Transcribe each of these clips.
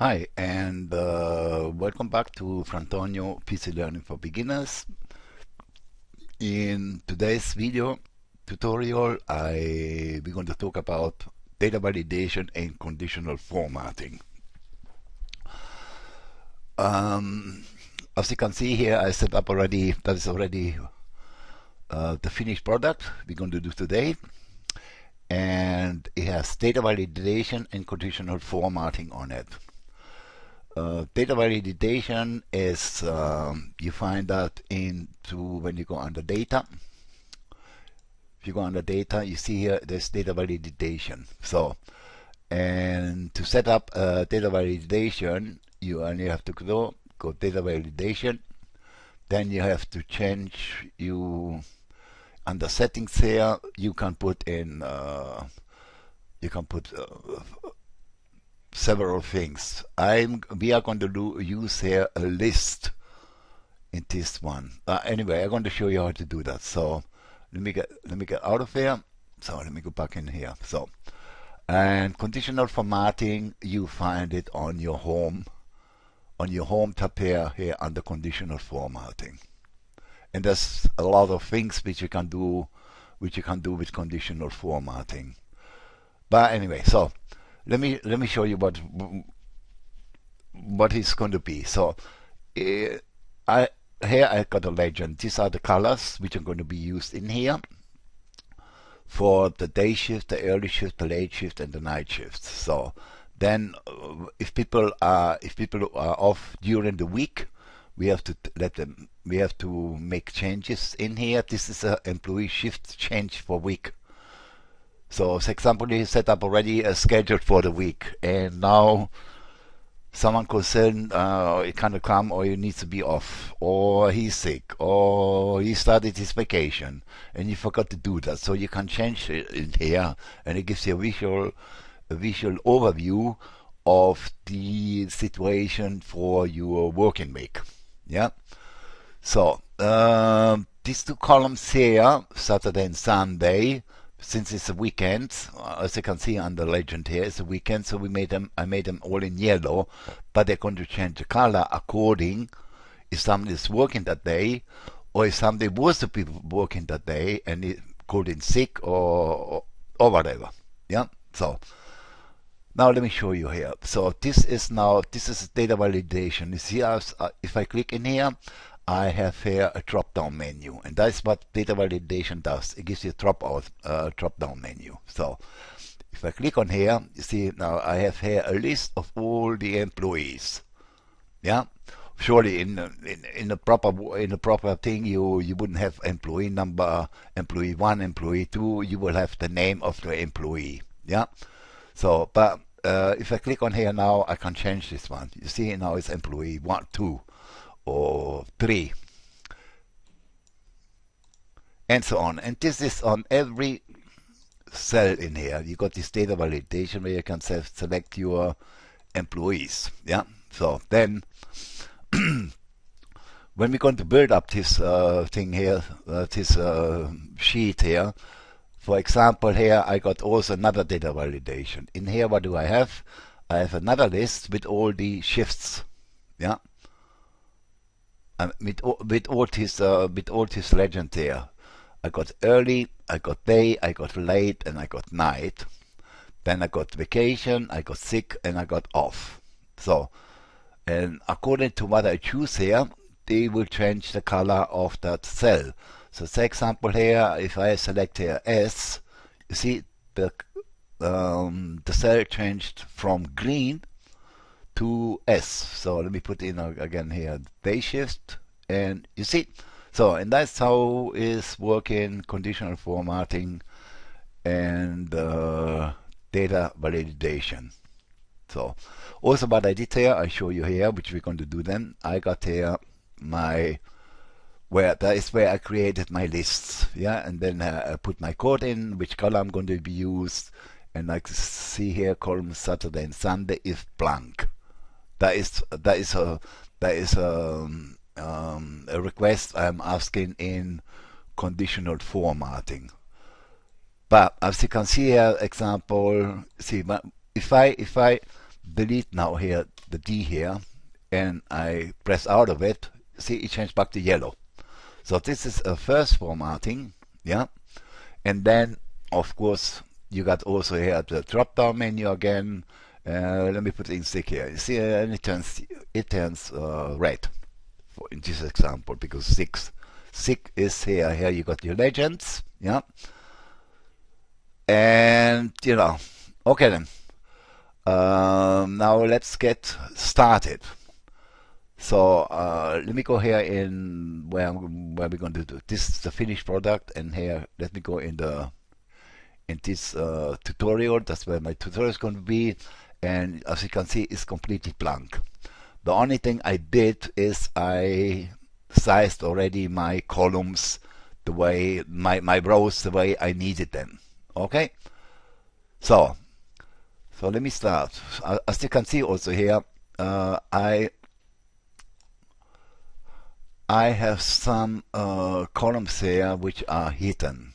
Hi, and welcome back to Frantonio PC Learning for Beginners. In today's video tutorial, we're going to talk about data validation and conditional formatting. As you can see here, I set up already, that is already the finished product we're going to do today. And it has data validation and conditional formatting on it. Data validation is you find that when you go under data. If you go under data, you see here there's data validation. So, and to set up data validation, you only have to go data validation. Then you have to change under settings here. You can put in several things. We are going to use here a list in this one. Anyway, I'm going to show you how to do that. So let me get out of here. So let me go back in here. So, and conditional formatting, you find it on your home tab here under conditional formatting. And there's a lot of things which you can do with conditional formatting. But anyway, so let me show you what it's going to be. So here I got a legend. These are the colors which are going to be used in here for the day shift, the early shift, the late shift, and the night shift. So then, if people are off during the week, we have to make changes in here. This is an employee shift change for week. So, for example, he set up already a schedule for the week, and now someone calls in, it can't come, or he needs to be off, or he's sick, or he started his vacation, and you forgot to do that. So you can change it in here, and it gives you a visual overview of the situation for your working week. Yeah. So these two columns here, Saturday and Sunday. Since it's a weekend, as you can see on the legend here, it's a weekend, so I made them all in yellow, but they're going to change the color according if somebody is working that day, or if somebody was to be working that day and it called in sick or whatever. Yeah. So now let me show you here. So this is data validation. You see, if I click in here, I have here a drop-down menu, and that's what data validation does. It gives you a drop-down menu. So if I click on here, you see now I have here a list of all the employees. Yeah, surely in a proper thing, you wouldn't have employee number, employee 1, employee 2. You will have the name of the employee. Yeah. So, but if I click on here now, I can change this one. You see now it's employee 1, 2. Or 3, and so on. And this is on every cell in here. You got this data validation where you can select your employees. Yeah. So then, when we're going to build up this thing here, this sheet here, for example, here I got also another data validation. In here, what do I have? I have another list with all the shifts. Yeah. With all this legend here. I got early, I got day, I got late, and I got night. Then I got vacation, I got sick, and I got off. So, and according to what I choose here, they will change the color of that cell. So, for example here, if I select here S, you see the cell changed from green to S. So let me put in again here day shift, and you see. So, and that's how is working conditional formatting and data validation. So also what I did here, I show you here, which we're going to do then. I got here that is where I created my lists. Yeah, and then I put my code in, which column going to be used, and I see here column Saturday and Sunday is blank. That is a request I'm asking in conditional formatting. But as you can see here, example, see if I delete now here the D here, and I press out of it, see it changed back to yellow. So this is a first formatting, yeah. And then, of course, you got also here the drop-down menu again. Let me put it in stick here. You see, and it turns red in this example because sick is here. Here you got your legends, yeah. And okay then. Now let's get started. So let me go here in where we're going to do this is the finished product, and here let me go in this tutorial. That's where my tutorial is going to be, and as you can see, it's completely blank. The only thing I did is I sized already my columns the way my rows the way I needed them. Okay, so let me start. As you can see also here, I have some columns here which are hidden.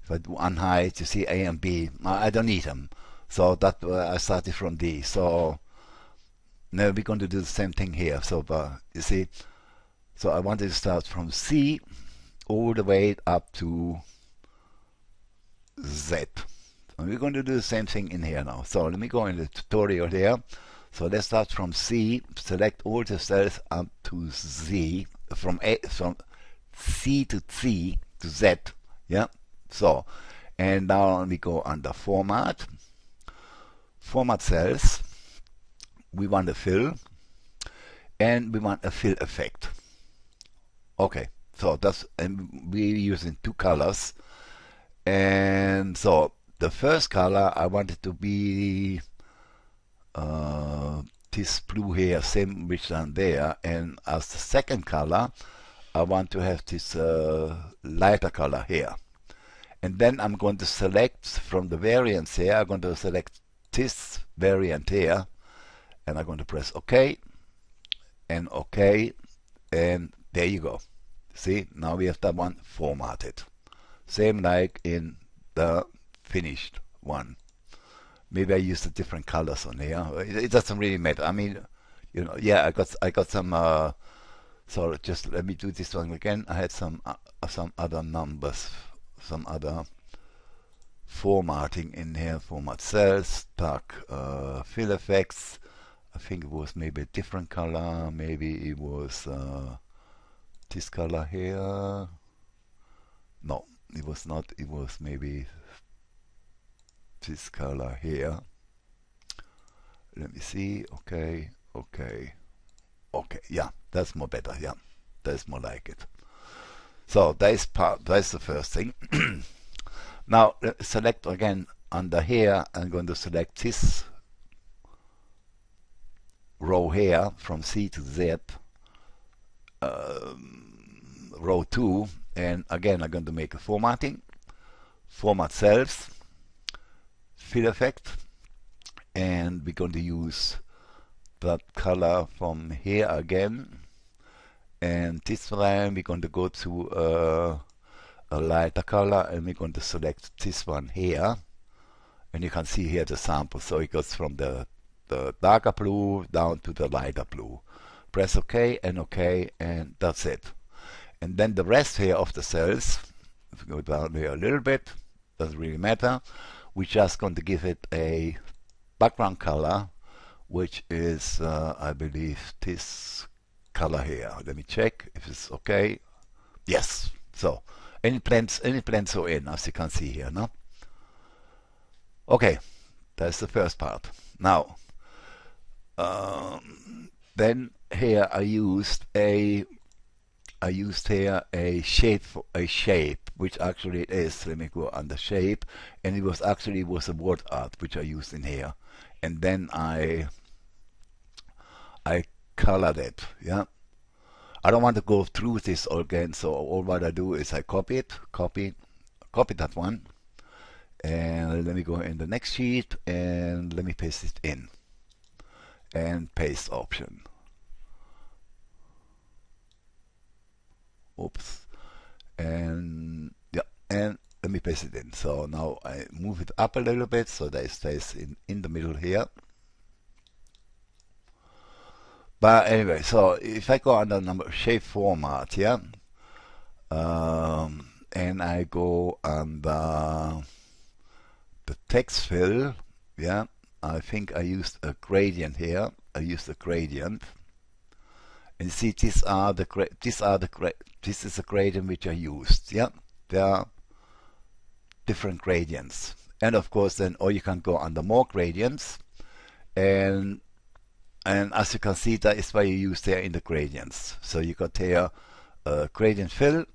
If I do unhide, you see A and B. I don't need them. So that I started from D. So now we're going to do the same thing here. So you see, so I wanted to start from C all the way up to Z. And we're going to do the same thing in here now. So let me go in the tutorial here. So let's start from C, select all the cells up to Z, from C to Z, yeah. So, and now we go under format cells. We want a fill, and we want a fill effect. Okay, so and we're using two colors, and so the first color I want it to be this blue here, same which down there, and as the second color I want to have this lighter color here. And then I'm going to select from the variants here, I'm going to select this variant here, and I'm going to press OK, and OK, and there you go. See, now we have that one formatted. Same like in the finished one. Maybe I used the different colors on here. It doesn't really matter. I mean, yeah, I got some. So just let me do this one again. I had some other numbers, some other formatting in here. Format cells, dark fill effects. I think it was maybe a different color. Maybe it was this color here. No, it was not. It was maybe this color here. Let me see. Okay. Yeah, that's more better. Yeah, that's more like it. So that's the first thing. Now select again under here. I'm going to select this row here from C to Z, row 2, and again I'm going to make a formatting. Format cells, fill effect, and we're going to use that color from here again, and this time we're going to go to a lighter color, and we're going to select this one here, and you can see here the sample. So it goes from the darker blue down to the lighter blue. Press OK, and that's it. And then the rest here of the cells, if we go down here a little bit, doesn't really matter. We're just going to give it a background color, which is I believe this color here. Let me check if it's okay. Yes. So any plants are in, as you can see here, no? Okay, that's the first part. Now then here I used here a shape, which actually it is. Let me go under shape, and it was a word art which I used in here, and then I colored it. Yeah, I don't want to go through this again, so all what I do is I copy that one, and let me go in the next sheet and let me paste it in, and paste option. Oops. And yeah, and let me paste it in. So now I move it up a little bit so that it stays in the middle here. But anyway, so if I go under number shape format, yeah, and I go under the text fill, yeah, I think I used a gradient here. I used a gradient, and see this is a gradient which I used. Yeah, there are different gradients, and of course then, or you can go under more gradients, and as you can see, that is why you use there in the gradients. So you got here gradient fill,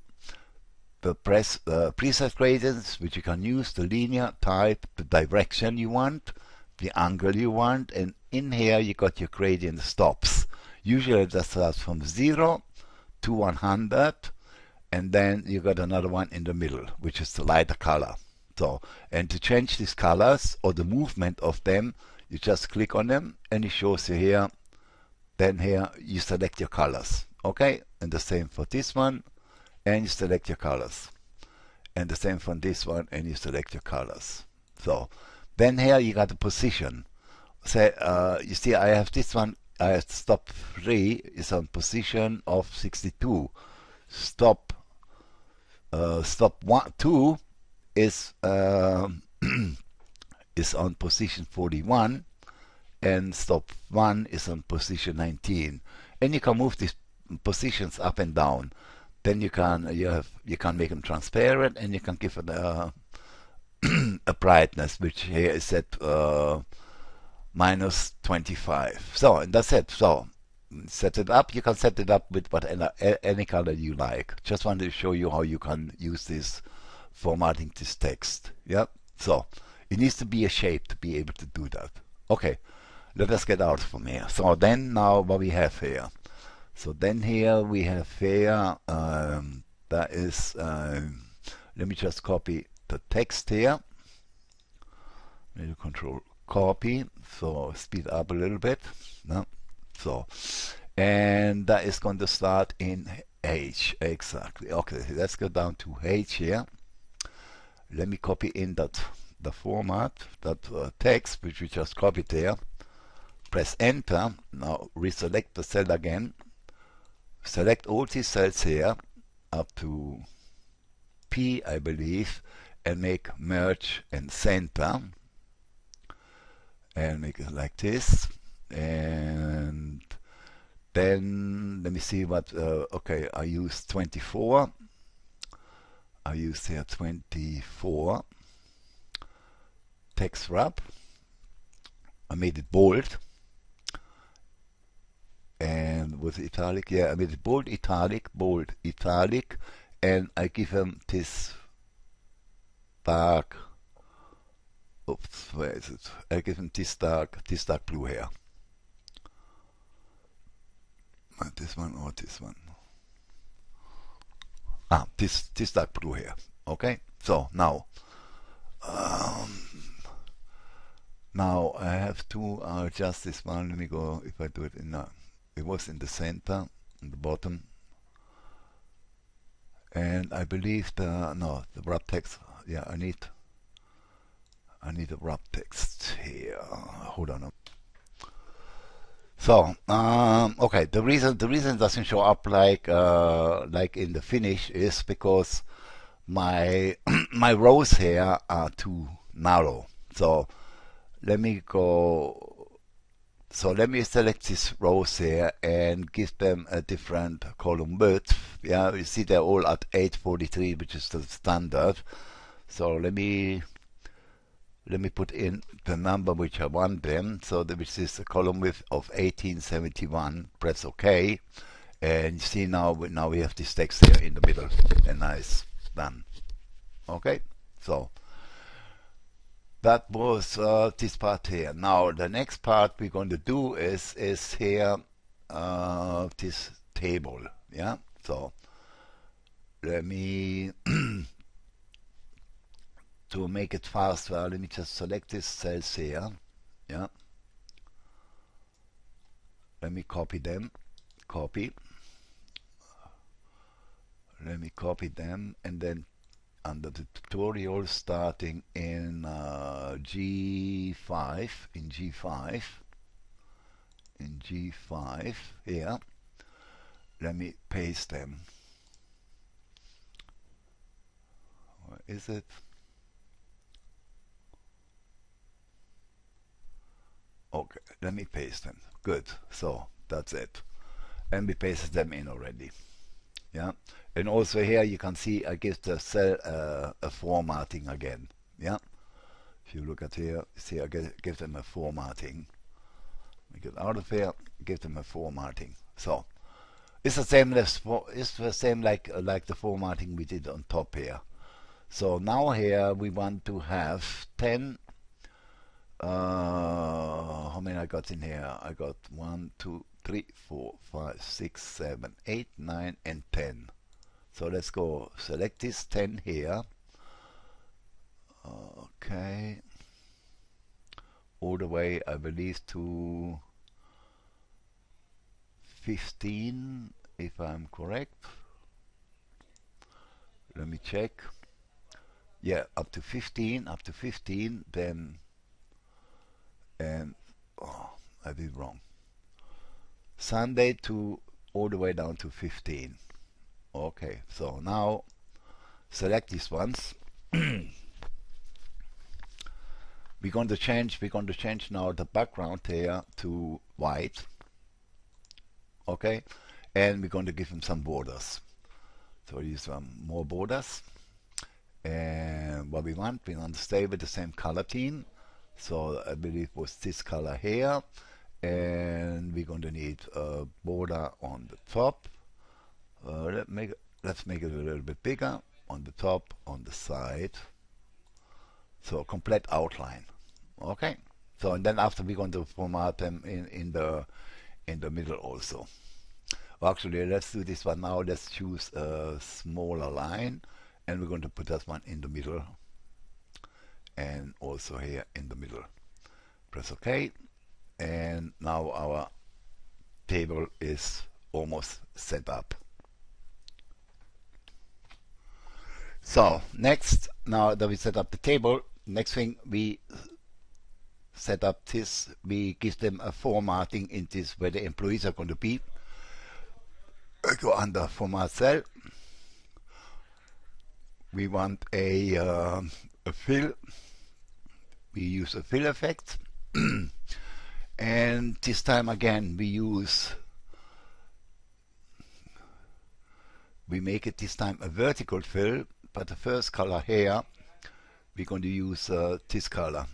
the preset gradients, which you can use, the linear type, the direction you want, the angle you want, and in here you got your gradient stops. Usually that starts from 0 to 100, and then you got another one in the middle, which is the lighter color. So, and to change these colors or the movement of them, you just click on them and it shows you here. Then here you select your colors. Okay, and the same for this one, and you select your colors. And the same for this one, and you select your colors. So then here you got the position. Say, you see, I have this one. I have stop 3 is on position of 62. Stop 2 is is on position 41, and stop 1 is on position 19. And you can move these positions up and down. Then you can make them transparent, and you can give it a brightness, which here is at minus 25. So, and that's it. So set it up. You can set it up with whatever any color you like. Just wanted to show you how you can use this formatting this text. Yeah. So it needs to be a shape to be able to do that. Okay. Let us get out from here. So then now what we have here. So then here we have here that is let me just copy the text here. Maybe control copy, so speed up a little bit. No? So, and that is going to start in H exactly. Okay, let's go down to H here. Let me copy in that the format, that text which we just copied there. Press enter. Now reselect the cell again. Select all these cells here up to P, I believe, and make merge and center. And make it like this. And then let me see what, okay, I used 24. I used here 24. Text wrap. I made it bold. And with italic, yeah, I made it bold, italic, and I give them this dark, oops, where is it? I give them this dark blue here. This one or this one? Ah, this dark blue here. Okay, so now, now I have to adjust this one. Let me go. If I do it in it was in the center, in the bottom, and I believe the wrap text. Yeah, I need a wrap text here. Hold on. So okay, the reason it doesn't show up like in the finish is because my my rows here are too narrow. So let me go. So let me select these rows here and give them a different column width. Yeah, you see they're all at 843, which is the standard. So let me put in the number which I want them. So which is a column width of 1871. Press OK, and you see now we have this text here in the middle, and nice, done. Okay, so that was this part here. Now the next part we're going to do is here this table. Yeah. So let me to make it faster. Let me just select these cells here. Yeah. Let me copy them. Copy. Let me copy them, and then under the tutorial starting in G5, in G5 here. Let me paste them. Where is it? Okay, let me paste them. Good. So that's it. And we pasted them in already. Yeah. And also here you can see I give the cell a formatting again. Yeah. If you look at here, see I give them a formatting. We get out of here, give them a formatting. So it's the same as it's the same like the formatting we did on top here. So now here we want to have 10. How many I got in here? I got 1, 2, 3, 4, 5, 6, 7, 8, 9, and 10. So let's go select this 10 here. Okay. All the way, I believe, to 15, if I'm correct. Let me check. Yeah, up to 15, then, and, oh, I did wrong. Sunday to all the way down to 15. Okay, so now select these ones. we're going to change now the background here to white. Okay, and we're going to give them some borders. So use some more borders. And what we want to stay with the same color theme. So I believe it was this color here. And we're going to need a border on the top. Let's make it a little bit bigger on the top, on the side. So a complete outline. Okay. So and then after we're going to format them in the middle also. Well, actually, let's do this one now. Let's choose a smaller line, and we're going to put that one in the middle, and also here in the middle. Press OK, and now our table is almost set up. So next, now that we set up the table, next thing we set up this, we give them a formatting in this where the employees are going to be. I go under format cell. We want a fill. We use a fill effect. And this time again we make it this time a vertical fill, but the first color here we're going to use this color.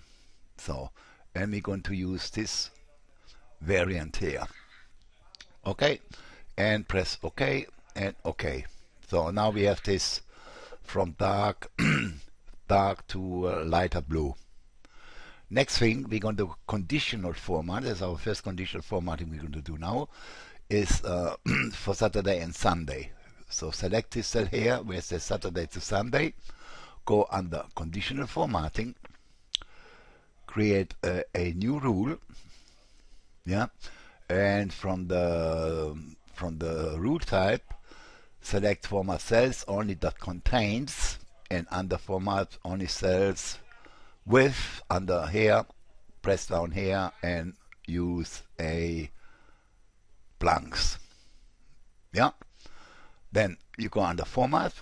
So, and we're going to use this variant here. Okay, and press OK and OK. So now we have this from dark dark to lighter blue. Next thing we're going to conditional format. That's our first conditional formatting we're going to do now. Is for Saturday and Sunday. So select this cell here where it says Saturday to Sunday. Go under conditional formatting. Create a new rule. Yeah, and from the rule type, select format cells only that contains, and under format only cells with. Under here, press down here and use a blanks. Yeah. Then you go under format,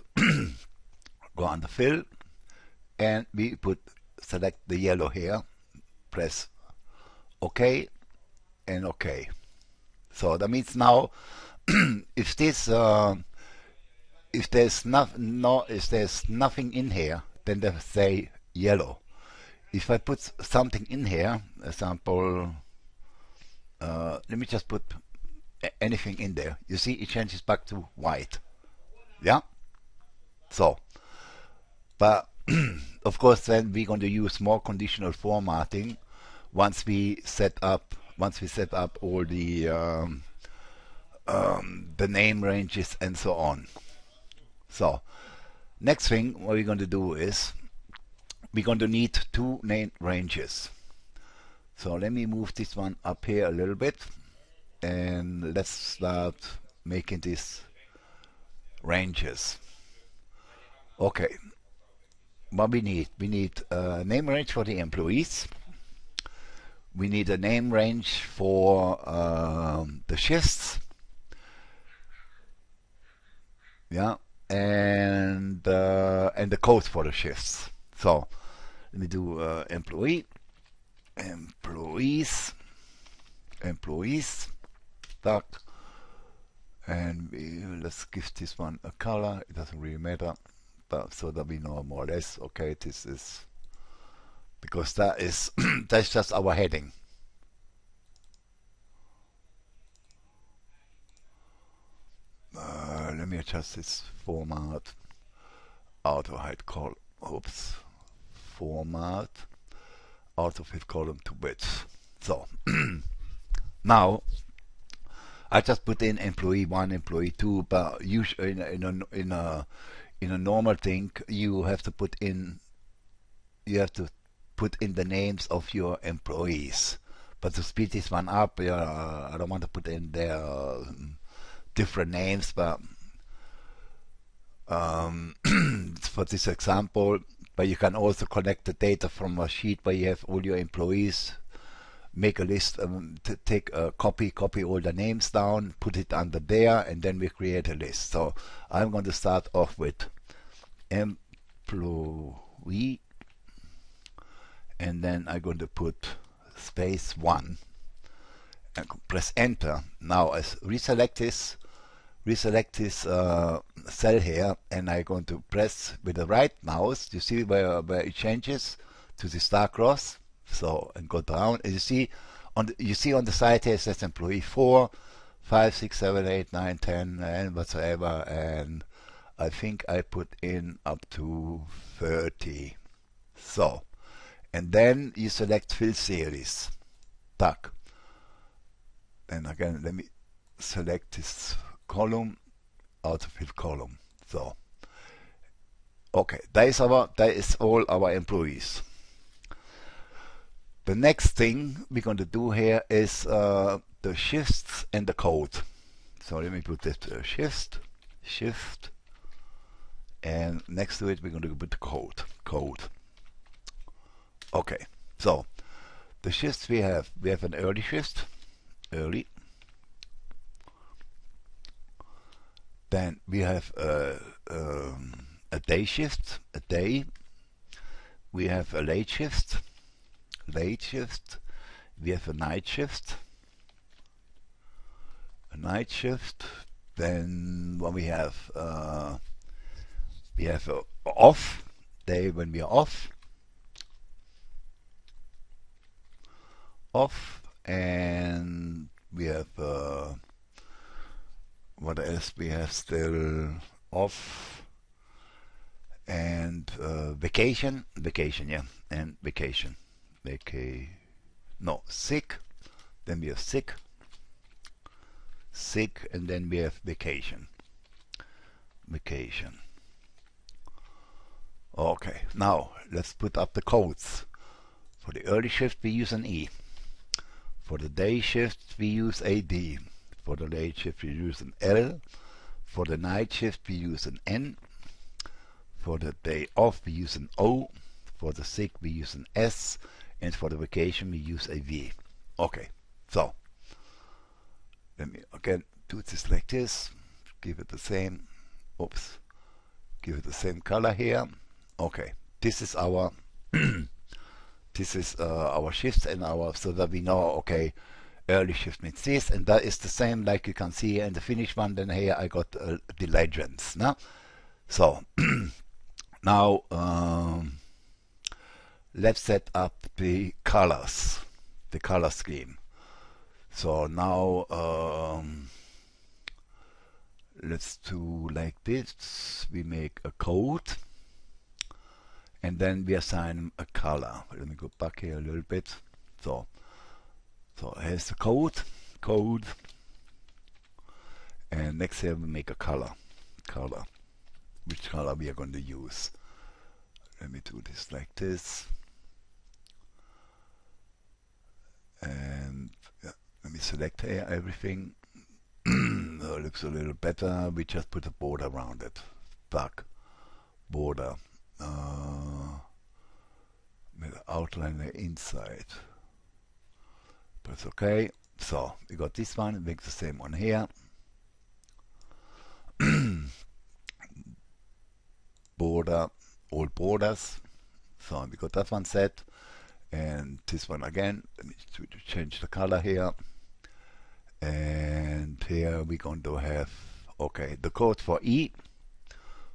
go under fill, and we select the yellow here. Press OK and OK. So that means now if there's nothing in here, then they say yellow. If I put something in here, example, let me just put anything in there. You see, it changes back to white. Yeah. So, but of course, then we're going to use more conditional formatting once we set up all the name ranges and so on. So next thing what we're going to do is we're going to need two name ranges. So let me move this one up here a little bit, and let's start making these ranges. Okay, what we need a name range for the employees. we need a name range for the shifts, yeah, and the code for the shifts. So let me do employees, duck, and let's give this one a color. It doesn't really matter, but so that we know more or less. Okay, this is because that is that's just our heading. Let me adjust this format. Auto hide column. Oops. Format. Auto fit column to width. So now I just put in employee one, employee two, but usually in a normal thing you have to put in the names of your employees. But to speed this one up, I don't want to put in their different names, but for this example, but you can also collect the data from a sheet where you have all your employees, make a list, take a copy all the names down, put it under there, and then we create a list. So I'm going to start off with employee, and then I'm going to put space 1 and press enter. Now I reselect this cell here, and I'm going to press with the right mouse. You see where it changes to the star cross. So and go down, and you see on the side here it says employee 4, 5, 6, 7, 8, 9, 10, and whatsoever, and I think I put in up to 30. So, and then you select fill series. Tack. And again, let me select this column, autofill column. So, okay, that is all our employees. The next thing we're going to do here is the shifts and the code. So let me put this shift, and next to it we're going to put the code. Okay, so the shifts we have an early shift, early. Then we have a day shift, a day. We have a late shift. We have a night shift. Then when we have a off day, when we are off, and we have what else? We have still off and vacation, yeah, and vacation. No, sick. Then we have sick, and then we have vacation. Okay, now let's put up the codes. For the early shift we use an E. For the day shift we use a D. For the late shift we use an L. For the night shift we use an N. For the day off we use an O. For the sick we use an S. And for the vacation we use a V. Okay, so let me again do this like this. Give it the same. Oops. Give it the same color here. Okay, this is our our shifts and our, so that we know, okay, early shift means this, and that is the same like you can see here in the finished one. Then here I got the legends. Now, so now let's set up the colors, the color scheme. So now let's do like this. We make a code, and then we assign a color. Let me go back here a little bit. So here's the code, and next here we make a color. Which color we are going to use? Let me do this like this, and yeah, let me select here everything. Looks a little better. We just put a border around it. Back border. With outline the inside. Press OK. So we got this one, make the same one here. Border, all borders. So we got that one set. And this one again, let me change the color here. And here we're going to have, okay, the code for E,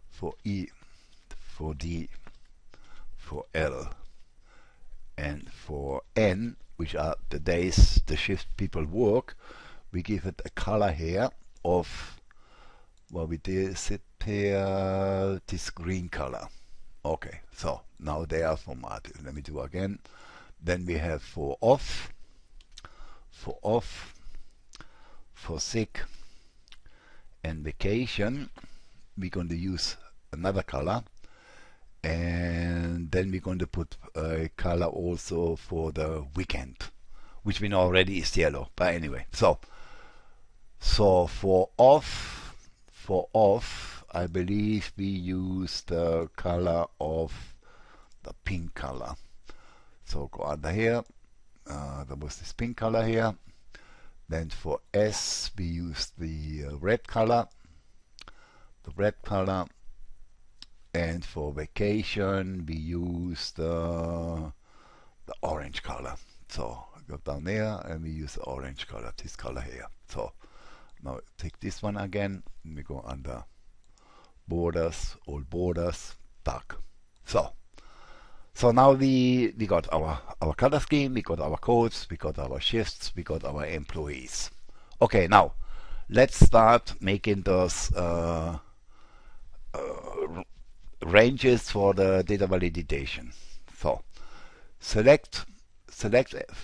for D, for L, and for N, which are the days the shift people work. We give it a color here of, well, we did sit here, this green color. Okay, so now they are formatted. Let me do again. Then we have for off, for sick, and vacation. We're going to use another color. And then we're going to put a color also for the weekend, which we know already is yellow. But anyway, so for off, I believe we use the color of the pink color. So go under here. There was this pink color here. Then for S, we use the red color. The red color. And for vacation, we use the orange color. So I go down there and we use the orange color, this color here. So now take this one again, and we go under borders, all borders, dark. So now we got our color scheme, we got our codes, we got our shifts, we got our employees. Okay, now let's start making those ranges for the data validation. So select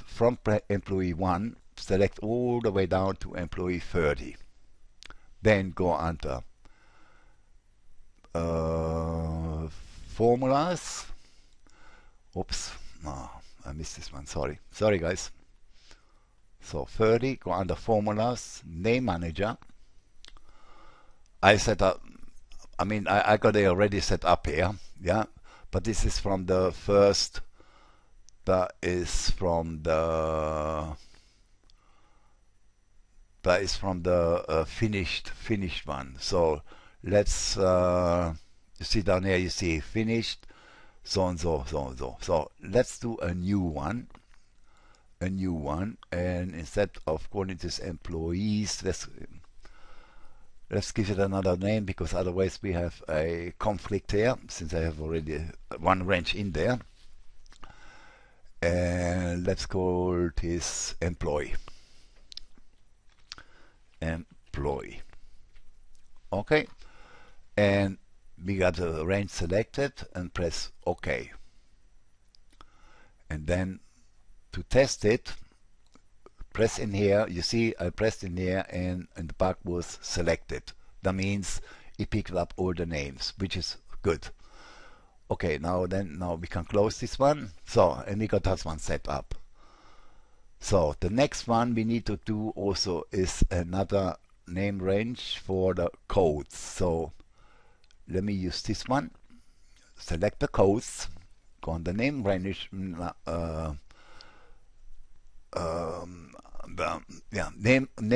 from employee 1, select all the way down to employee 30. Then go under formulas. Oops, no, I missed this one. Sorry guys. So 30, go under formulas, name manager. I set up, I mean, I got it already set up here, yeah, but this is from the first, that is from the finished one. So let's, you see down here, you see finished, so and so. So let's do a new one, and instead of calling this employees, let's give it another name, because otherwise we have a conflict here, since I have already one range in there. And let's call this employee. Okay. And we got the range selected and press OK. And then to test it, press in here. You see I pressed in here and the bug was selected. That means it picked up all the names, which is good. Okay, now we can close this one. So, and we got that one set up. So the next one we need to do also is another name range for the codes. So let me use this one. Select the codes, go on the name range, name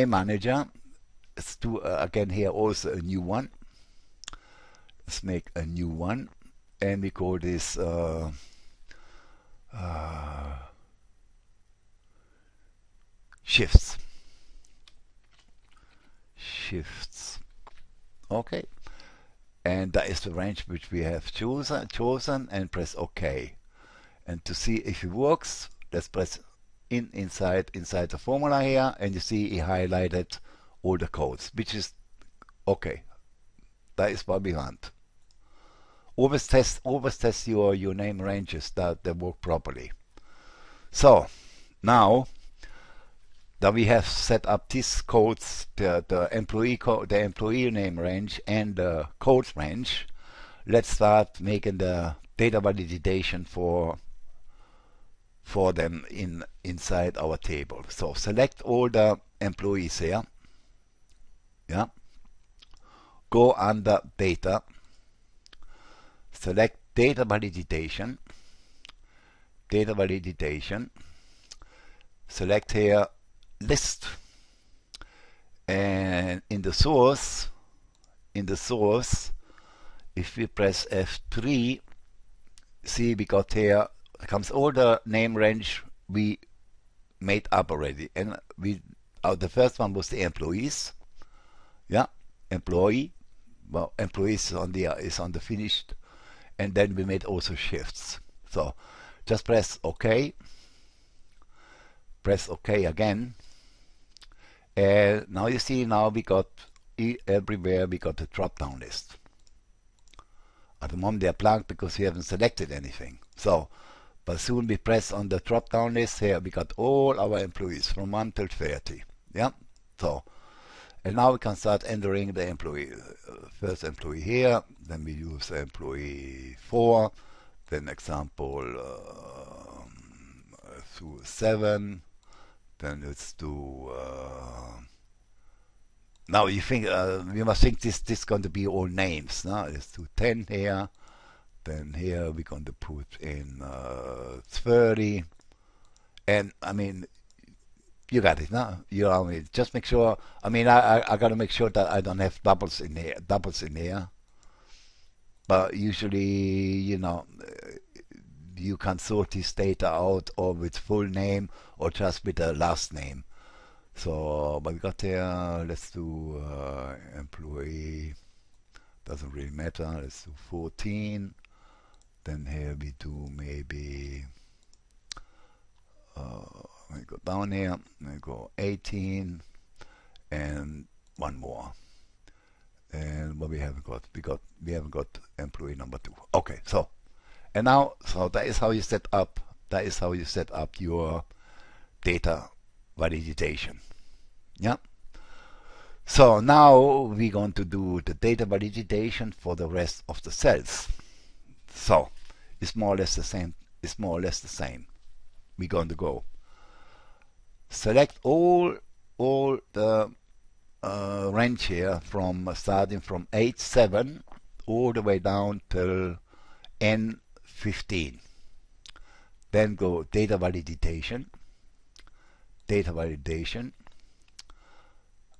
manager. Let's do again here also a new one. Let's make a new one, and we call this shifts. Okay, and that is the range which we have chosen, and press OK. And to see if it works, let's press inside the formula here, and you see it highlighted all the codes, which is okay. That is what we want. Always test your name ranges that they work properly. So now that we have set up these codes, the employee name range and the codes range, let's start making the data validation for them inside our table. So select all the employees here. Yeah. Go under data. Select data validation. select here list, and in the source, if we press F3, see we got here comes all the name range we made up already, and the first one was the employees, yeah, employee. Well, employees is on the finished, and then we made also shifts. So just press OK, press OK again, and now you see now we got everywhere we got the drop down list. At the moment they are blank because we haven't selected anything. So, but soon we press on the drop down list here, we got all our employees from 1 till 30. Yeah. So, and now we can start entering the employee. First employee here, then we use employee 4, then example through 7, then let's do. Now you think you must think this is going to be all names. Now let's do 10 here. Then here we're going to put in 30, and I mean you got it now. You know, I mean, just make sure. I mean, I got to make sure that I don't have doubles in here. But usually, you know, you can sort this data out or with full name or just with the last name. So, but we got here. Let's do employee. Doesn't really matter. Let's do 14. Then here we do maybe. We go down here, we go 18, and one more. And what we haven't got, we haven't got employee number 2. Okay, so and now, so that is how you set up. That is how you set up your data validation. Yeah. So now we're going to do the data validation for the rest of the cells. So it's more or less the same. It's more or less the same. We're going to go select all the range here from starting from 8.7 all the way down till N15. Then go data validation.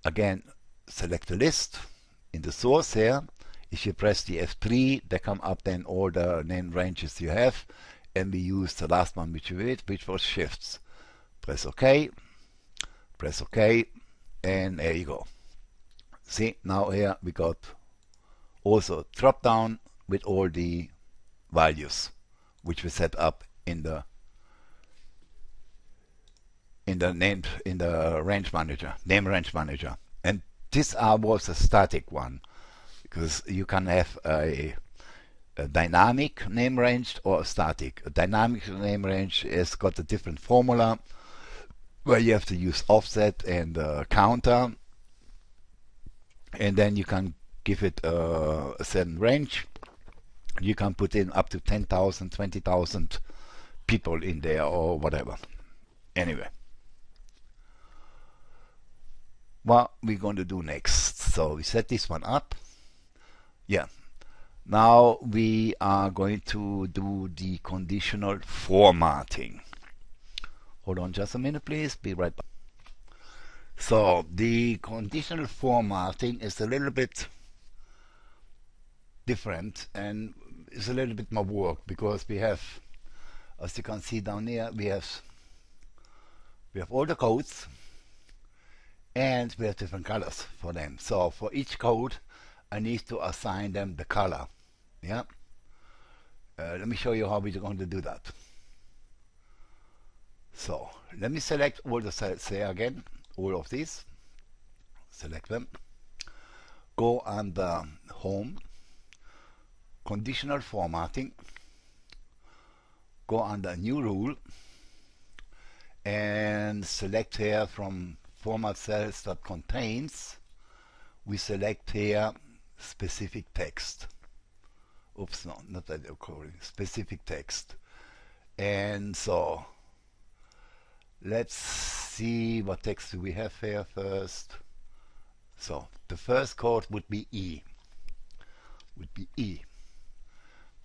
Again, select the list in the source here. If you press the F3, they come up then all the name ranges you have, and we use the last one which we did, which was shifts. Press OK, and there you go. See, now here we got also drop down with all the values which we set up in the range manager, name range manager. And this was a static one, because you can have a dynamic name range or a static. A dynamic name range has got a different formula where you have to use offset and counter, and then you can give it a certain range. You can put in up to 10,000, 20,000 people in there or whatever. Anyway, what we're going to do next. So we set this one up. Yeah. Now we are going to do the conditional formatting. Hold on just a minute, please. Be right back. So the conditional formatting is a little bit different and it's a little bit more work, because we have, as you can see down here, we have all the codes and we have different colors for them. So for each code I need to assign them the color. Yeah. Let me show you how we're going to do that. So let me select all the cells here again, all of these. Select them. Go under Home, Conditional Formatting. Go under New Rule and select here from Format Cells that contains. We select here specific text. Oops, no, not that occurring. Specific text. And so let's see what text do we have here first. So the first code would be E.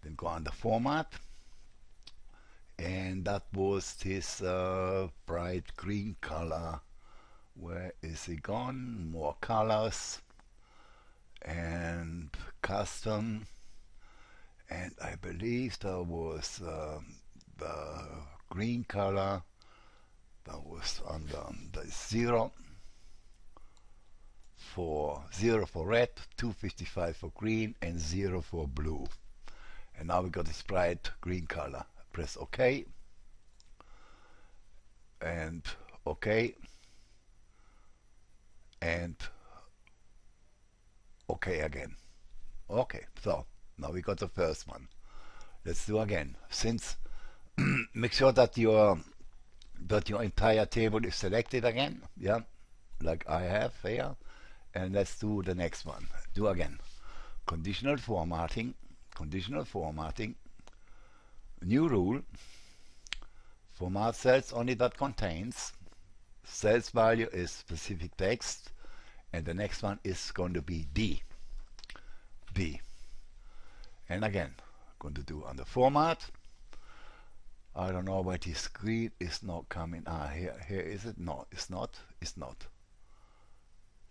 Then go under Format, and that was this bright green color. Where is he gone? More colors and custom, and I believe there was the green color that was under the 0 for red, 255 for green, and 0 for blue. And now we got this bright green color. Press OK, and OK, and OK again. Okay, so now we got the first one. Let's do again. Since make sure that your entire table is selected again, yeah, like I have here. And let's do the next one. Do again. Conditional formatting, new rule, format cells only that contains, cells value is specific text, and the next one is going to be D. And again, going to do under format. I don't know why this screen is not coming. Here is it? No, it's not.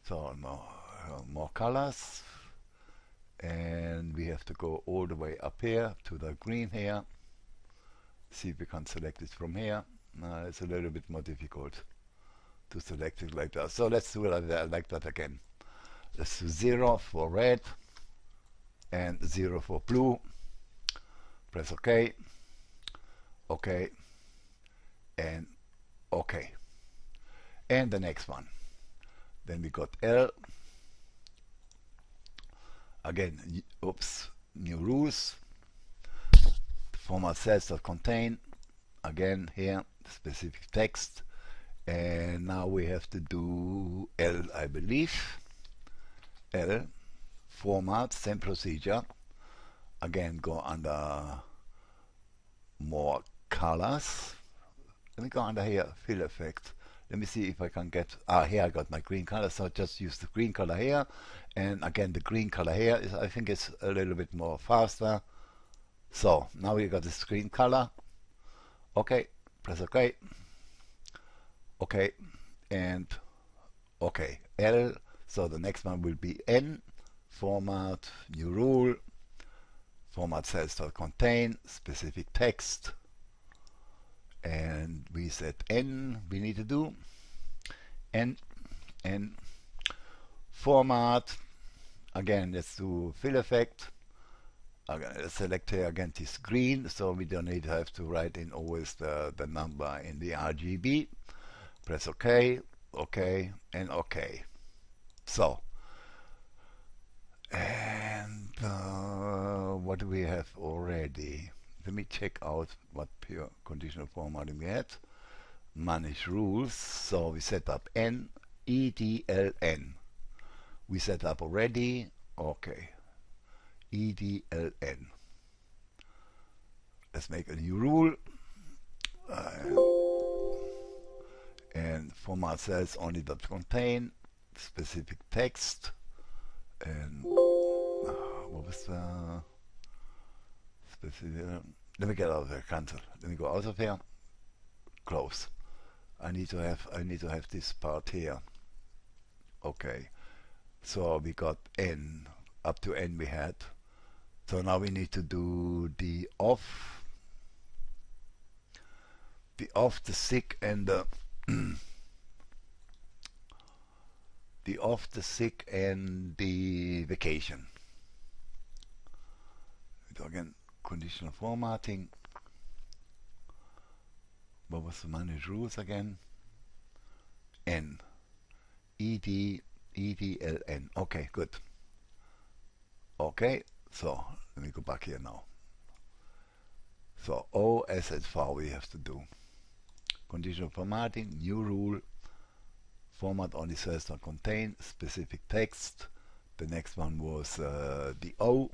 So more colors, and we have to go all the way up here to the green here. See if we can select it from here. It's a little bit more difficult to select it like that. So let's do it like that again. Let's do 0 for red and 0 for blue. Press OK, OK, and OK. And the next one. Then we got L. Again, oops, new rules. Format cells that contain, again here, specific text. And now we have to do L, I believe. L, format, same procedure. Again, go under more colors. Let me go under here, fill effect. Let me see if I can get, here I got my green color, so just use the green color here. And again, the green color here is, I think it's a little bit more faster. So now we got this green color. Okay, press OK. OK, and OK. L, so the next one will be N, format, new rule, format cells that contain, specific text. And we said N, we need to do N, format. Again, let's do fill effect. Again, let's select here again this green, so we don't need to have to write in always the number in the RGB. Press OK, OK, and OK. So, and what do we have already? Let me check out what pure conditional formatting we had. Manage rules. So we set up N, EDLN. We set up already. Okay. EDLN. Let's make a new rule. And format cells only that contain specific text. And what was the specific? Let me get out of here. Cancel. Let me go out of here. Close. I need to have this part here. Okay. So we got N. Up to N we had. So now we need to do the off, the sick, and the the off, the sick, and the vacation. So again, conditional formatting. What was the manage rules again? N, ED, EDLN. Okay, good. Okay, so let me go back here now. So O, S, and V we have to do. Conditional formatting, new rule, format only cells that contain specific text. The next one was the O,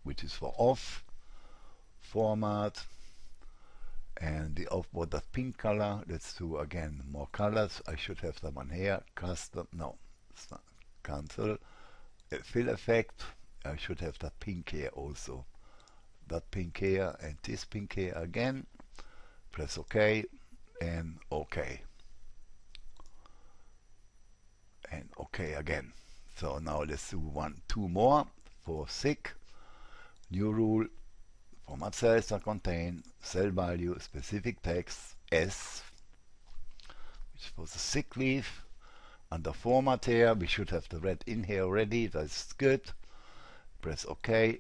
which is for off, format, and the off was that pink color. Let's do again more colors. I should have that one here. Custom, no, it's not. Cancel. Fill effect. I should have that pink here also. That pink here and this pink here again. Press OK and OK and OK again. So now let's do two more for sick. New rule: format cells that contain cell value specific text S, which was the sick leave. Under format here, we should have the red in here already. That's good. Press OK,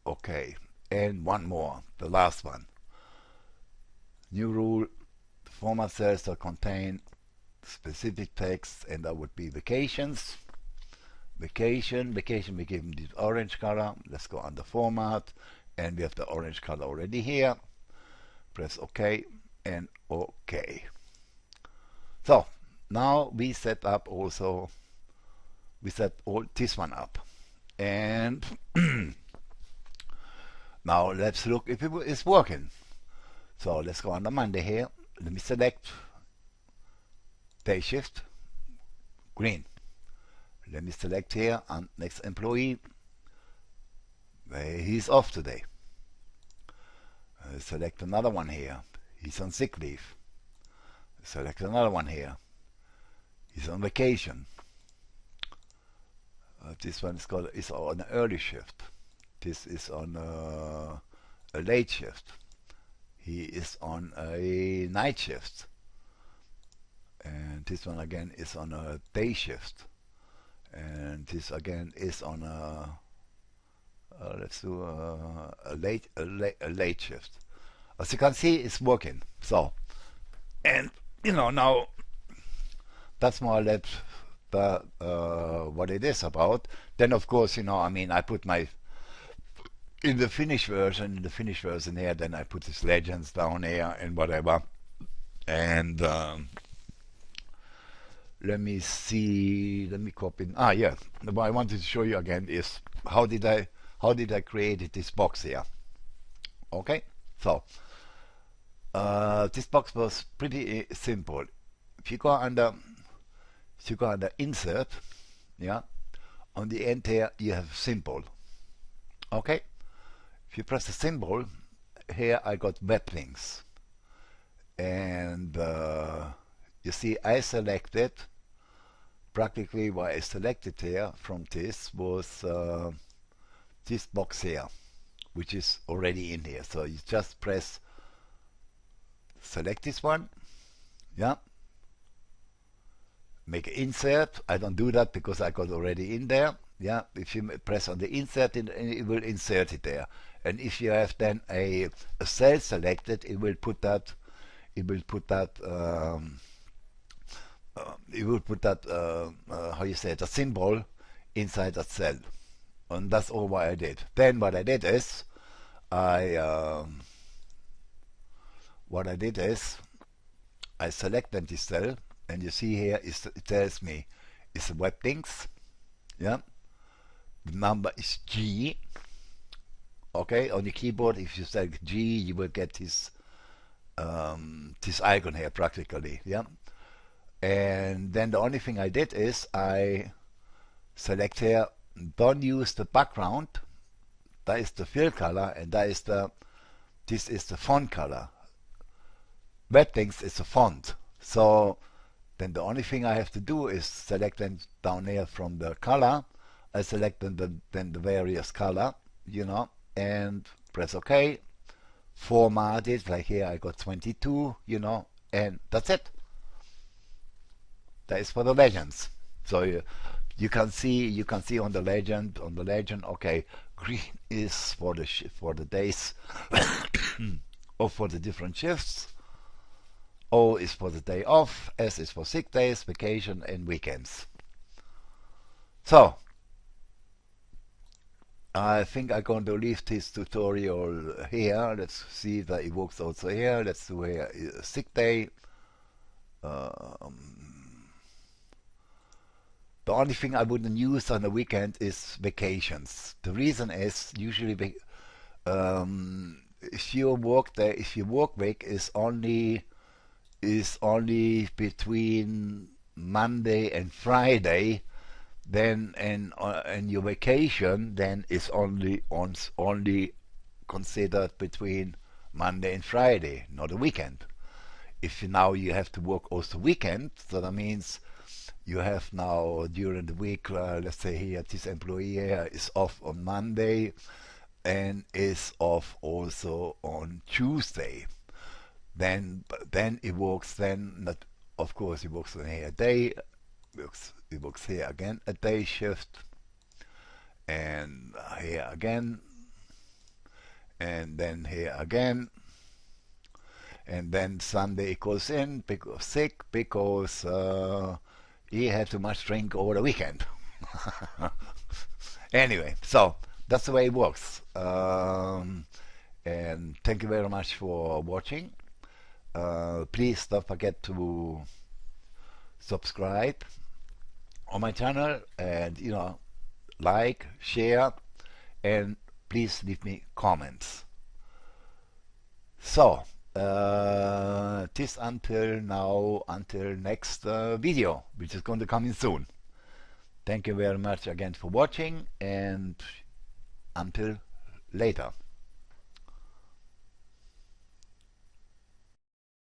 OK, and one more, the last one. New rule: the format cells that contain specific text, and that would be vacations. Vacation, we give them the orange color. Let's go under format, and we have the orange color already here. Press OK and OK. So now we set up also, we set all this one up, and now let's look if it is working. So let's go under Monday here. Let me select day shift, green. Let me select here on next employee. He's off today. Select another one here. He's on sick leave. Select another one here. He's on vacation. This one is on an early shift. This is on a late shift. He is on a night shift. And this one again is on a day shift. And this again is on a let's do a late shift. As you can see, it's working. So, and you know, now that's more or less what it is about. Then of course, you know, I mean, I put my in the finished version here, then I put these legends down here and whatever. And let me see, let me copy. Yeah, what I wanted to show you again is how did I create this box here. Okay, so this box was pretty simple. If you go under insert, yeah, on the end here you have symbol. Okay, if you press the symbol here, I got web links, and you see I selected practically what I selected here from this was this box here, which is already in here. So you just press select this one, yeah, make an insert. I don't do that because I got already in there. Yeah, if you press on the insert, it will insert it there. And if you have then a cell selected, it will put that how you say it, a symbol inside that cell. And that's all what I did. Then what I did is I selected this cell, and you see here it tells me it's a web links. Yeah, the number is G. Okay, on the keyboard, if you select G, you will get this icon here practically. Yeah, and then the only thing I did is I select here, don't use the background. That is the fill color, and this is the font color. Weblinks is the font. So then the only thing I have to do is select them down here from the color. I select then the various color, you know, and press OK. Format it, like here I got 22, you know, and that's it. That is for the legends. So you can see on the legend, okay, green is for the days or for the different shifts. O is for the day off, S is for sick days, vacation, and weekends. So I think I'm going to leave this tutorial here. Let's see that it works also here. Let's do here sick day. The only thing I wouldn't use on the weekend is vacations. The reason is usually if your work week is only between Monday and Friday, then and your vacation then is only considered between Monday and Friday, not a weekend. If now you have to work also weekend, so that means you have now during the week, let's say here, this employee here is off on Monday and is off also on Tuesday. Then it works then not, of course it works on here a day, it works here again a day shift, and here again, and then here again, and then Sunday he goes in because sick because he had too much drink over the weekend. Anyway, so that's the way it works. And thank you very much for watching. Please don't forget to subscribe on my channel, and like, share, and please leave me comments. So this until now, until next video, which is going to come in soon. Thank you very much again for watching, and until later.